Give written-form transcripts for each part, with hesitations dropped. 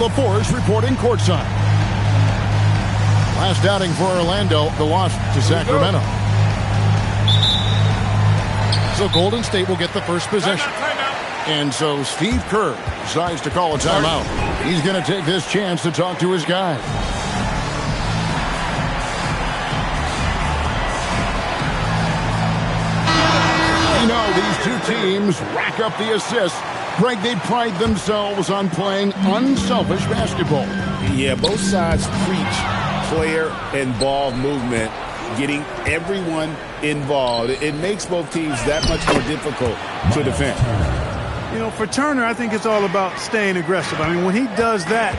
LaForce reporting courtside. Last outing for Orlando, the loss to Sacramento. So Golden State will get the first possession. And so Steve Kerr decides to call a timeout. He's going to take this chance to talk to his guys. You know, these two teams rack up the assists. Greg, they pride themselves on playing unselfish basketball. Yeah, both sides preach player and ball movement, getting everyone involved. It makes both teams that much more difficult to defend. You know, for Turner, I think it's all about staying aggressive. I mean, when he does that,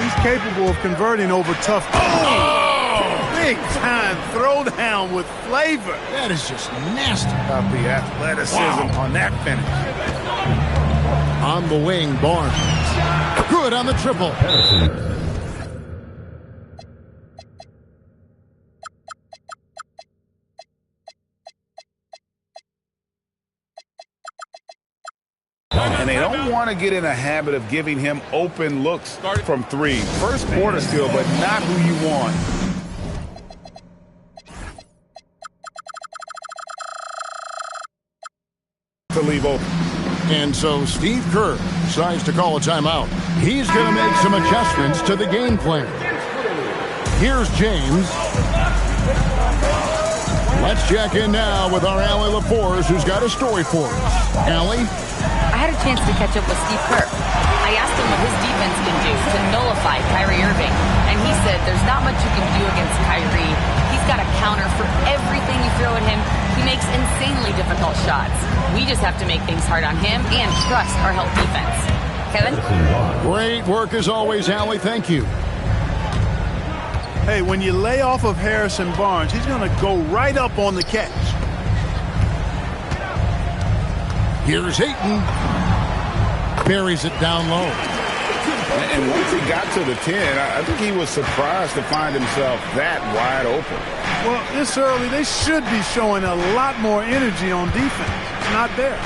he's capable of converting over tough. Big time throwdown with flavor. That is just nasty. About the athleticism on that finish. On the wing, Barnes. Good on the triple. And they don't want to get in a habit of giving him open looks from three. First quarter still, but not who you want. To leave open. And so Steve Kerr decides to call a timeout. He's going to make some adjustments to the game plan. Here's James. Let's check in now with our Allie LaForce, who's got a story for us. Allie? I had a chance to catch up with Steve Kerr. I asked him what his defense can do to nullify Kyrie Irving. And he said there's not much you can do against Kyrie. He's got a counter for everything you throw at him. He makes insanely difficult shots. We just have to make things hard on him and trust our help defense. Kevin? Great work as always, Allie. Thank you. Hey, when you lay off of Harrison Barnes, he's going to go right up on the catch. Here's Ayton. Buries it down low. And once he got to the 10, I think he was surprised to find himself that wide open. Well, this early, they should be showing a lot more energy on defense. It's not there.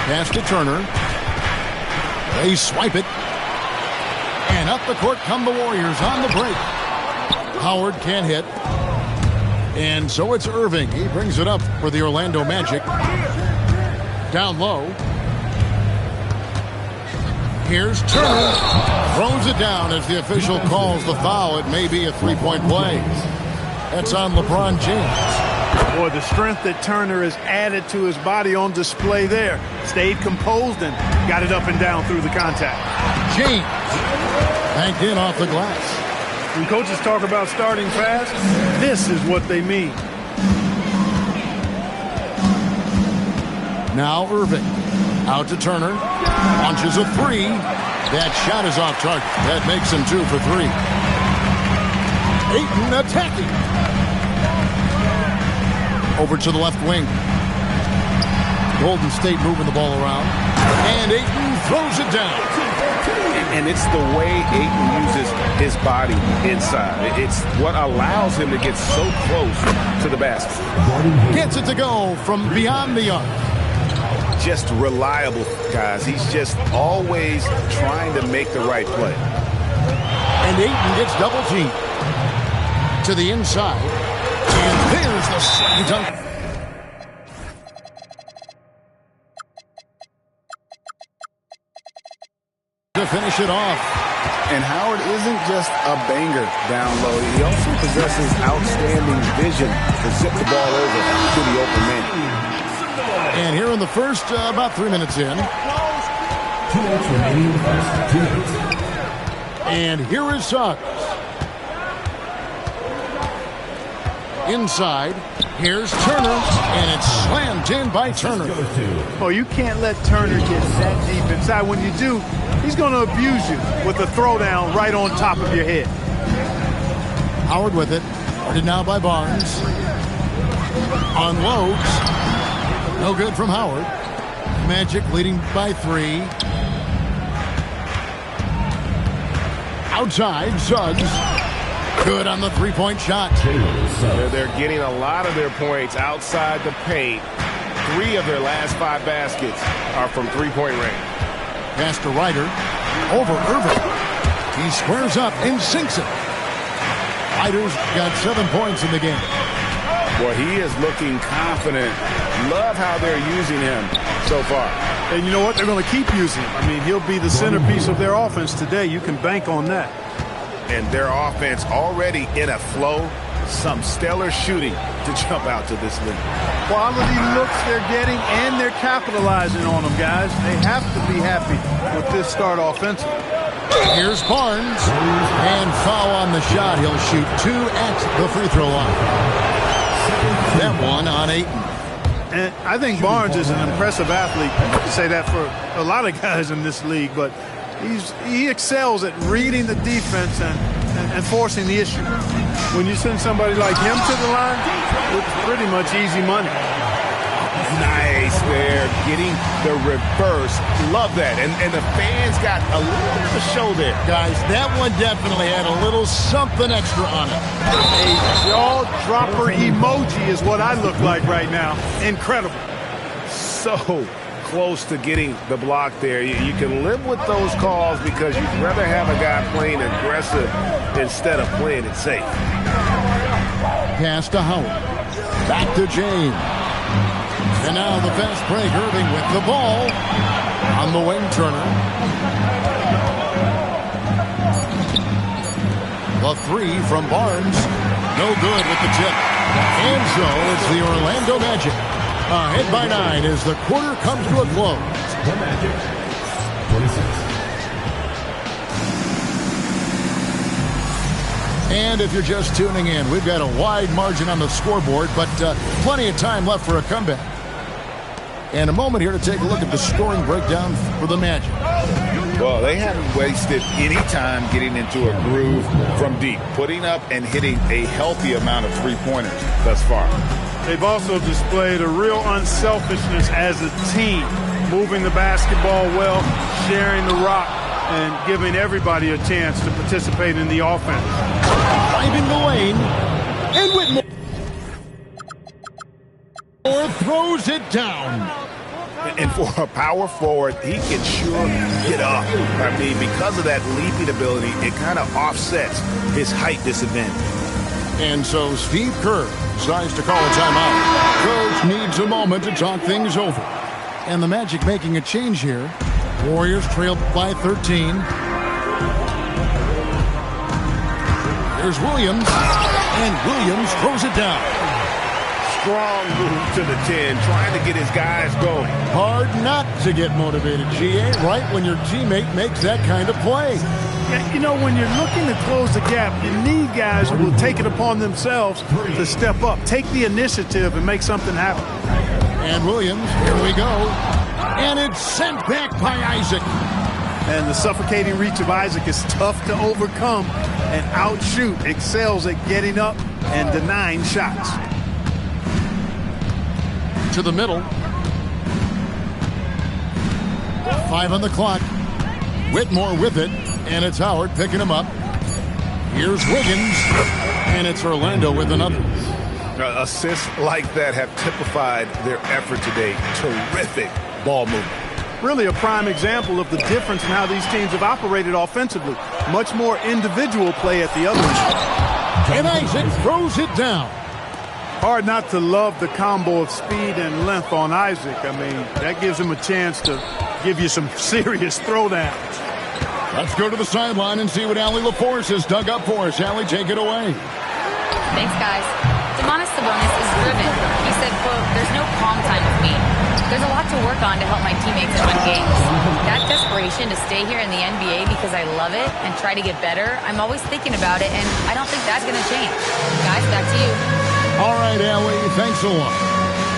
Pass to Turner. They swipe it. And up the court come the Warriors on the break. Howard can't hit. And so it's Irving. He brings it up for the Orlando Magic. Down low. Here's Turner. Throws it down as the official calls the foul. It may be a three-point play. That's on LeBron James. Boy, the strength that Turner has added to his body on display there. Stayed composed and got it up and down through the contact. James. Banked in off the glass. When coaches talk about starting fast, this is what they mean. Now Irving. Out to Turner. Launches a three. That shot is off target. That makes him 2 for 3. Ayton attacking. Over to the left wing. Golden State moving the ball around. And Ayton throws it down. And it's the way Ayton uses his body inside. It's what allows him to get so close to the basket. Gets it to go from beyond the arc. Just reliable, guys. He's just always trying to make the right play. And Ayton gets double teamed. To the inside. And there's the slam dunk. To finish it off. And Howard isn't just a banger down low. He also possesses outstanding vision to zip the ball over to the open man. And here in the first, about 3 minutes in. 2 minutes remaining in the first. 2 minutes. And here is Suggs. Inside. Here's Turner. And it's slammed in by Turner. Oh, you can't let Turner get that deep inside. When you do, he's going to abuse you with a throwdown right on top of your head. Howard with it. Guarded now by Barnes. Unloads. No good from Howard. Magic leading by 3. Outside, Suggs. Good on the three-point shot. They're getting a lot of their points outside the paint. 3 of their last 5 baskets are from three-point range. Pass to Ryder. Over Irving. He squares up and sinks it. Riders got 7 points in the game. Well, he is looking confident. Love how they're using him so far. And you know what? They're going to keep using him. I mean, he'll be the centerpiece of their offense today. You can bank on that. And their offense already in a flow. Some stellar shooting to jump out to this league. Quality looks they're getting, and they're capitalizing on them, guys. They have to be happy with this start offensively. Here's Barnes. And foul on the shot. He'll shoot 2 at the free throw line. That one on Ayton. And I think Barnes is an impressive athlete. You can say that for a lot of guys in this league, but he excels at reading the defense and forcing the issue. When you send somebody like him to the line, it's pretty much easy money. Nice there, getting the reverse. Love that. And the fans got a little bit of a show there. Guys, that one definitely had a little something extra on it. A jaw-dropper emoji is what I look like right now. Incredible. So close to getting the block there. You can live with those calls because you'd rather have a guy playing aggressive instead of playing it safe. Pass to Howard. Back to James. And now the fast break. Irving with the ball. On the wing, Turner. The 3 from Barnes. No good with the tip. And so it's the Orlando Magic. Ahead by 9 as the quarter comes to a close. The Magic, 26. And if you're just tuning in, we've got a wide margin on the scoreboard, but plenty of time left for a comeback. And a moment here to take a look at the scoring breakdown for the Magic. Well, they haven't wasted any time getting into a groove from deep, putting up and hitting a healthy amount of three-pointers thus far. They've also displayed a real unselfishness as a team, moving the basketball well, sharing the rock, and giving everybody a chance to participate in the offense. Driving the lane, and Whitmore throws it down. And for a power forward, he can sure get up. I mean, because of that leaping ability, it kind of offsets his height disadvantage. And so Steve Kerr decides to call a timeout. Coach needs a moment to talk things over. And the Magic making a change here. Warriors trailed by 13. There's Williams. And Williams throws it down. Strong move to the 10, trying to get his guys going. Hard not to get motivated, GA, right when your teammate makes that kind of play. Yeah, you know, when you're looking to close the gap, you need guys who will take it upon themselves to step up, take the initiative, and make something happen. And Williams, here we go. And it's sent back by Isaac. And the suffocating reach of Isaac is tough to overcome and outshoot. Excels at getting up and denying shots. To the middle. 5 on the clock. Whitmore with it. And it's Howard picking him up. Here's Wiggins. And it's Orlando with another. Assists like that have typified their effort today. Terrific ball movement. Really a prime example of the difference in how these teams have operated offensively. Much more individual play at the other end. And Isaac throws it down. Hard not to love the combo of speed and length on Isaac. I mean, that gives him a chance to give you some serious throwdowns. Let's go to the sideline and see what Allie LaForce has dug up for us. Allie, take it away. Thanks, guys. Domantas Sabonis is driven. He said, quote, "There's no calm time with me. There's a lot to work on to help my teammates and win games. That desperation to stay here in the NBA because I love it and try to get better, I'm always thinking about it, and I don't think that's going to change." Guys, back to you. All right, Allie, thanks a lot.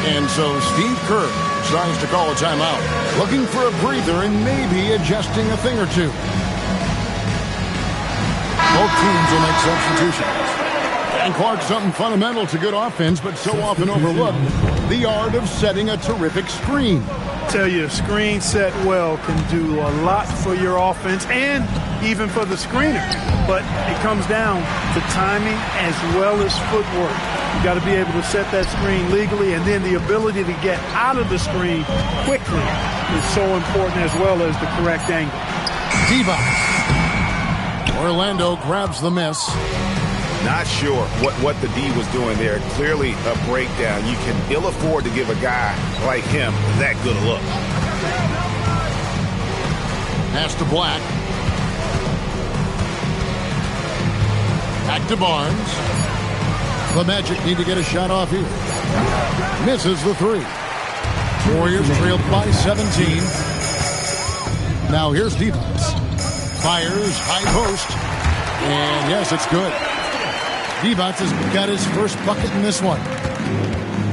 And so Steve Kerr tries to call a timeout, looking for a breather and maybe adjusting a thing or two. Both teams will make substitutions. And Clark, something fundamental to good offense, but so often overlooked, the art of setting a terrific screen. Tell you, a screen set well can do a lot for your offense and even for the screener. But it comes down to timing as well as footwork. You got to be able to set that screen legally, and then the ability to get out of the screen quickly is so important, as well as the correct angle. Divac. Orlando grabs the miss. Not sure what the D was doing there. Clearly a breakdown. You can ill afford to give a guy like him that good a look. Pass to Black. Back to Barnes. The Magic need to get a shot off here. Misses the three. Warriors trailed by 17. Now here's Divac. Fires, high post. And yes, it's good. Divac has got his first bucket in this one.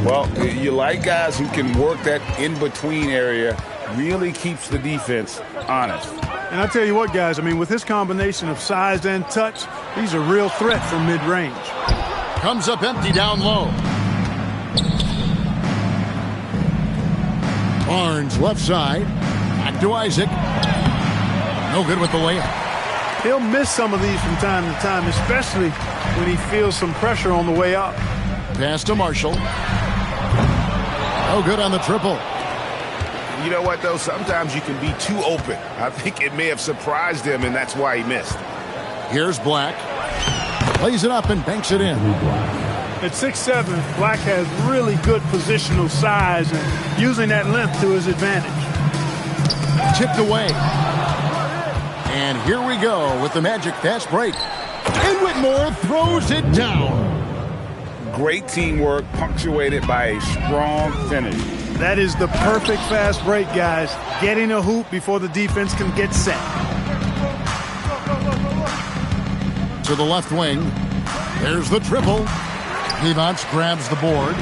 Well, you like guys who can work that in-between area. Really keeps the defense honest. And I tell you what, guys, I mean, with his combination of size and touch, he's a real threat from mid-range. Comes up empty down low. Barnes left side. Back to Isaac. No good with the layup. He'll miss some of these from time to time, especially when he feels some pressure on the way up. Pass to Marshall. No good on the triple. You know what, though? Sometimes you can be too open. I think it may have surprised him, and that's why he missed. Here's Black. Plays it up and banks it in. At 6'7", Black has really good positional size and using that length to his advantage. Tipped away. And here we go with the Magic fast break. And Whitmore throws it down. Great teamwork punctuated by a strong finish. That is the perfect fast break, guys. Getting a hoop before the defense can get set. To the left wing. There's the triple. Divac grabs the board.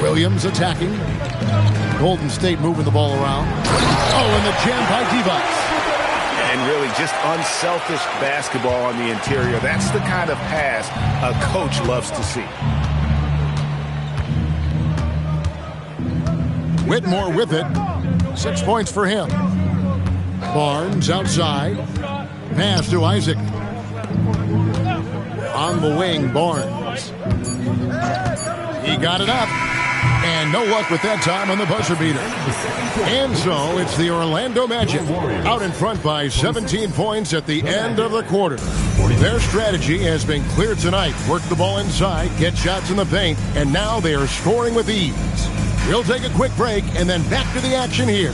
Williams attacking. Golden State moving the ball around. Oh, and the jam by Divac. And really just unselfish basketball on the interior. That's the kind of pass a coach loves to see. Whitmore with it. 6 points for him. Barnes outside. Pass to Isaac. On the wing, Barnes. He got it up. And no luck with that time on the buzzer beater. And so it's the Orlando Magic out in front by 17 points at the end of the quarter. Their strategy has been clear tonight. Work the ball inside, get shots in the paint, and now they are scoring with ease. We'll take a quick break and then back to the action here.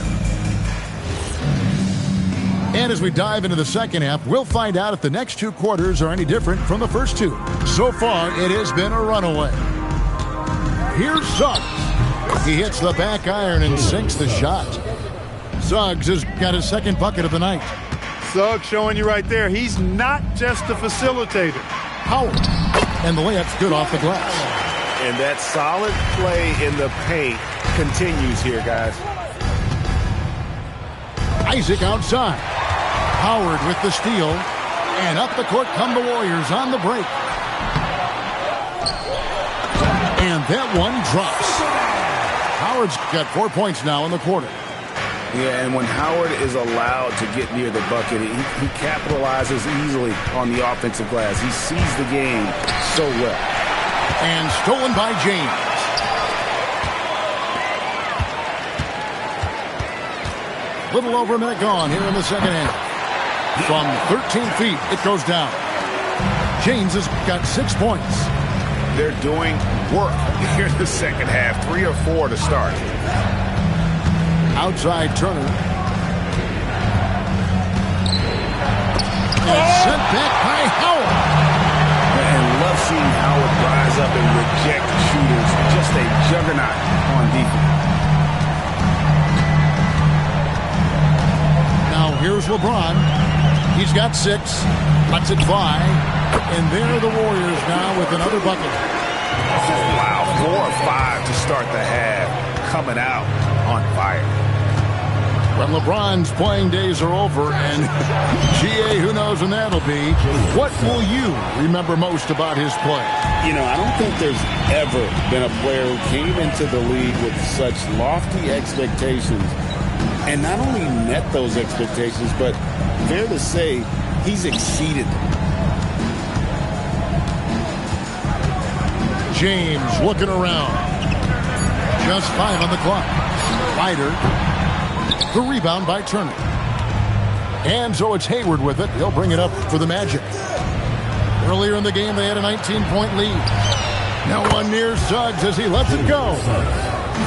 And as we dive into the second half, we'll find out if the next two quarters are any different from the first two. So far, it has been a runaway. Here's Suggs. He hits the back iron and sinks the shot. Suggs has got his second bucket of the night. Suggs showing you right there, he's not just a facilitator. Howard. And the layup's good off the glass. And that solid play in the paint continues here, guys. Isaac outside. Howard with the steal. And up the court come the Warriors on the break. And that one drops. Howard's got 4 points now in the quarter. Yeah, and when Howard is allowed to get near the bucket, he capitalizes easily on the offensive glass. He sees the game so well. And stolen by James. Little over a minute gone here in the second half. From 13 feet, it goes down. James has got 6 points. They're doing work here in the second half. 3 or 4 to start. Outside Turner. And sent back by Howard. And love seeing Howard rise up and reject shooters. Just a juggernaut on defense. Now here's LeBron. He's got 6. Lets it fly. And there are the Warriors now with another bucket. Wow, 4 or 5 to start the half. Coming out on fire. When LeBron's playing days are over, and GA, who knows when that'll be, what will you remember most about his play? You know, I don't think there's ever been a player who came into the league with such lofty expectations and not only met those expectations, but fair to say, he's exceeded them. James looking around. Just 5 on the clock. Ryder. The rebound by Turner. And so it's Hayward with it. He'll bring it up for the Magic. Earlier in the game, they had a 19-point lead. Now one near Suggs as he lets it go.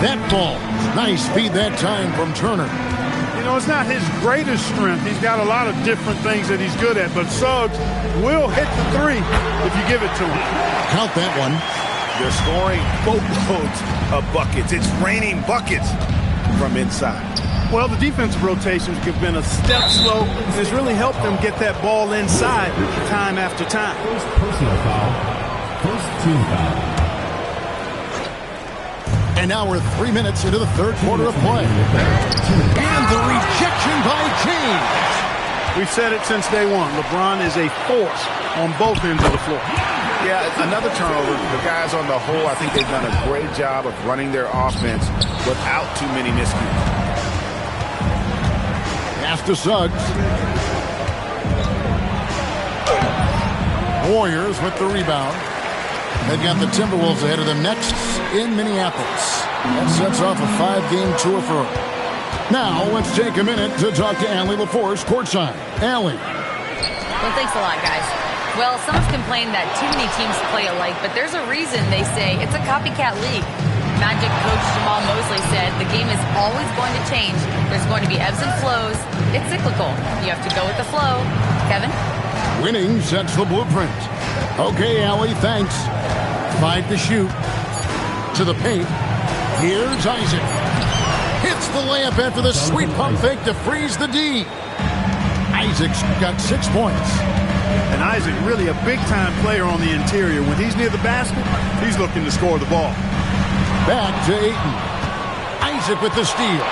That ball. Nice feed that time from Turner. You know, it's not his greatest strength. He's got a lot of different things that he's good at, but Suggs will hit the three if you give it to him. Count that one. They're scoring boatloads of buckets. It's raining buckets from inside. Well, the defensive rotations have been a step slow, and it's really helped them get that ball inside time after time. First personal foul. First team foul. And now we're 3 minutes into the third quarter of play. And the rejection by James. We've said it since day one. LeBron is a force on both ends of the floor. Yeah, another turnover. The guys on the whole, I think they've done a great job of running their offense without too many miscues. Pass to Suggs. Warriors with the rebound. They've got the Timberwolves ahead of them next in Minneapolis. That sets off a 5-game tour for them. Now, let's take a minute to talk to Allie LaForce courtside. Allie. Well, thanks a lot, guys. Well, some have complained that too many teams play alike, but there's a reason they say it's a copycat league. Magic coach Jamal Mosley said the game is always going to change. There's going to be ebbs and flows. It's cyclical. You have to go with the flow. Kevin? Winning sets the blueprint. Okay, Allie, thanks. 5 to shoot. To the paint. Here's Isaac. Hits the layup after the sweet pump fake to freeze the D. Isaac's got 6 points. And Isaac really a big-time player on the interior. When he's near the basket, he's looking to score the ball. Back to Ayton. Isaac with the steal.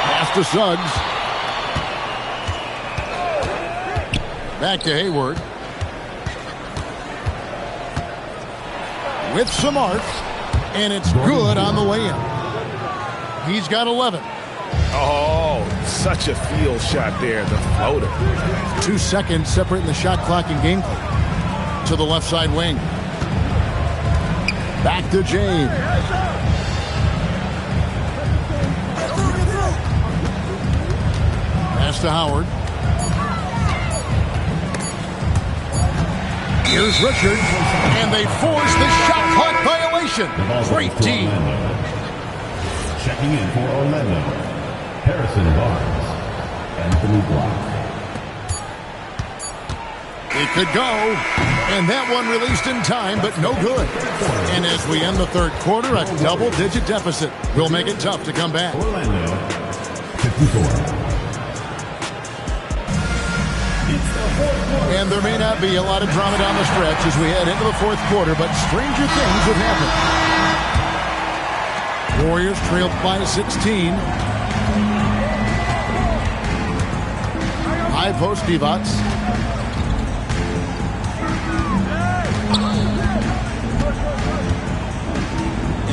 Pass to Suggs. Back to Hayward. With some arc. And it's good on the way in. He's got 11. Oh, such a field shot there, the floater. 2 seconds separating the shot clock and game clock. To the left side wing. Back to James. Pass to Howard. Here's Richard. And they force the shot clock violation. Great team. Checking in for Orlando, Harrison Barnes, Anthony Block. It could go, and that one released in time, but no good. And as we end the third quarter, a double-digit deficit will make it tough to come back. Orlando, 54. And there may not be a lot of drama down the stretch as we head into the fourth quarter, but stranger things have happened. Warriors trailed by 16. High post Divac.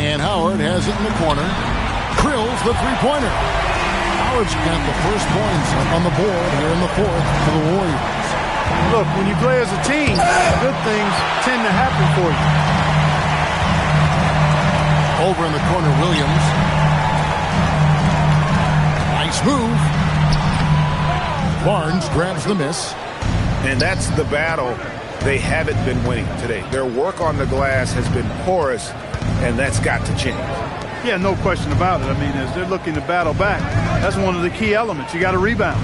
And Howard has it in the corner. Drills the three-pointer. Howard's got the first points up on the board here in the fourth for the Warriors. Look, when you play as a team, good things tend to happen for you. Over in the corner, Williams. Nice move. Barnes grabs the miss. And that's the battle they haven't been winning today. Their work on the glass has been porous, and that's got to change. Yeah, no question about it. I mean, as they're looking to battle back, that's one of the key elements. You got to rebound.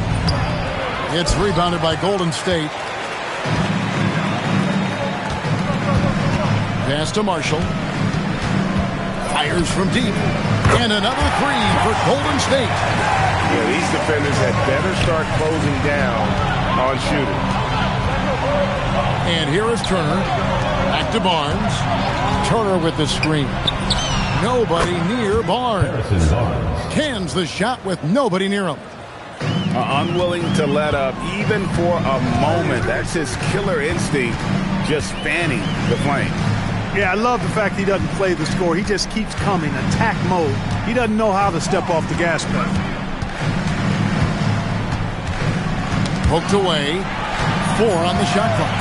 It's rebounded by Golden State. Pass to Marshall. Fires from deep. And another three for Golden State. Yeah, these defenders had better start closing down on shooters. And here is Turner. Back to Barnes. Turner with the screen. Nobody near Barnes. Cans the shot with nobody near him. Unwilling to let up even for a moment. That's his killer instinct, just fanning the flame. Yeah, I love the fact he doesn't play the score. He just keeps coming, attack mode. He doesn't know how to step off the gas pedal. Poked away. 4 on the shot clock.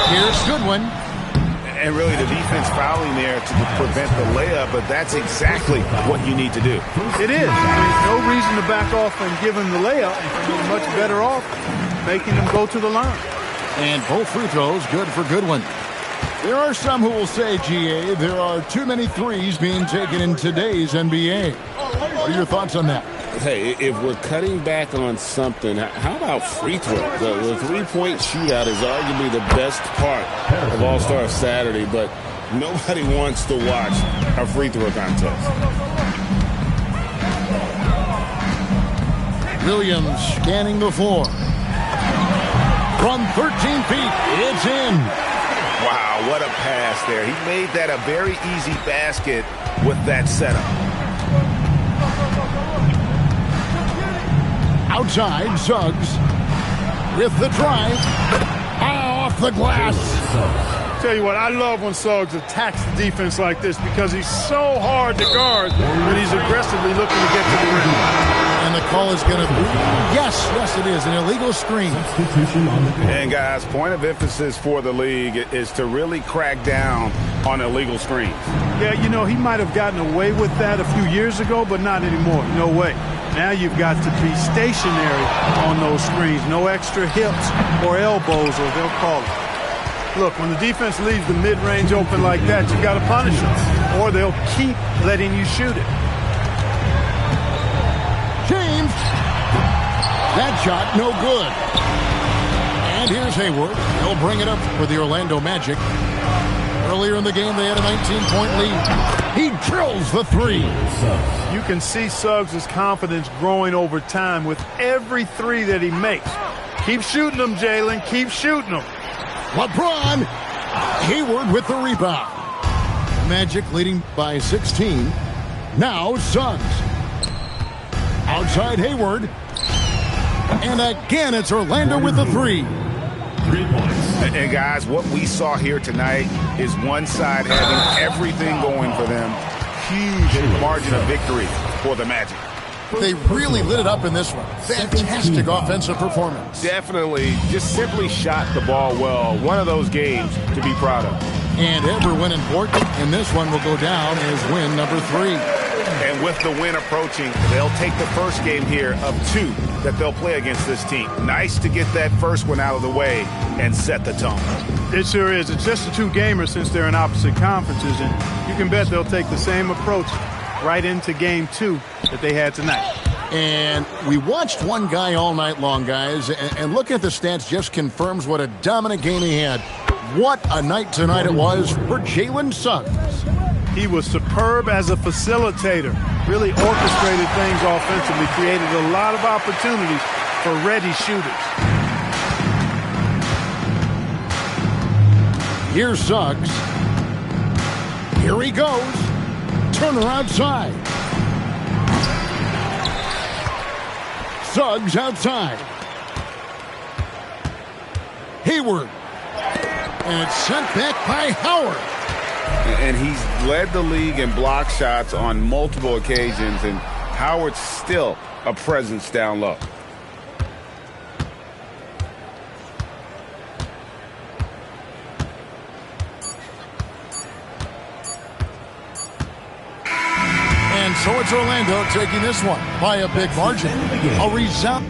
Here's Goodwin. And really the defense fouling there to prevent the layup, but that's exactly what you need to do. It is. There's no reason to back off and give him the layup. You're much better off making him go to the line. And both free throws good for Goodwin. There are some who will say, GA, there are too many threes being taken in today's NBA. What are your thoughts on that? Hey, if we're cutting back on something, how about free throws? The three-point shootout is arguably the best part of All-Star Saturday, but nobody wants to watch a free throw contest. Williams scanning the floor. From 13 feet, it's in. Wow, what a pass there. He made that a very easy basket with that setup. Outside, Suggs with the drive. Off the glass. Tell you what, I love when Suggs attacks the defense like this because he's so hard to guard, but he's aggressively looking to get to the rim. And the call is going to be, yes, it is, an illegal screen. And guys, point of emphasis for the league is to really crack down on illegal screens. Yeah, you know, he might have gotten away with that a few years ago, but not anymore. No way. Now you've got to be stationary on those screens. No extra hips or elbows, or they'll call it. Look, when the defense leaves the mid-range open like that, you got to punish them, or they'll keep letting you shoot it. James. That shot, no good. And here's Hayward. He'll bring it up for the Orlando Magic. Earlier in the game, they had a 19-point lead. He drills the three. You can see Suggs' confidence growing over time with every three that he makes. Keep shooting them, Jalen. Keep shooting them. LeBron. Hayward with the rebound. Magic leading by 16. Now Suggs. Outside Hayward. And again, it's Orlando with the three. 3 points. And guys, what we saw here tonight is one side having everything going for them. Huge margin of victory for the Magic. They really lit it up in this one. Fantastic offensive performance. Definitely just simply shot the ball well. One of those games to be proud of. And every win important, and this one will go down as win number 3. And with the win approaching, they'll take the first game here of 2 that they'll play against this team. Nice to get that first one out of the way and set the tone. It sure is. It's just a 2-gamer since they're in opposite conferences, and you can bet they'll take the same approach right into game 2 that they had tonight. And we watched one guy all night long, guys, and looking at the stats just confirms what a dominant game he had. What a night tonight it was for Jalen Suggs. He was superb as a facilitator, really orchestrated things offensively, created a lot of opportunities for ready shooters. Here's Suggs. Here he goes. Turner outside. Suggs outside. Hayward. And it's sent back by Howard. And he's led the league in block shots on multiple occasions, and Howard's still a presence down low. And so it's Orlando taking this one by a big margin. A resound.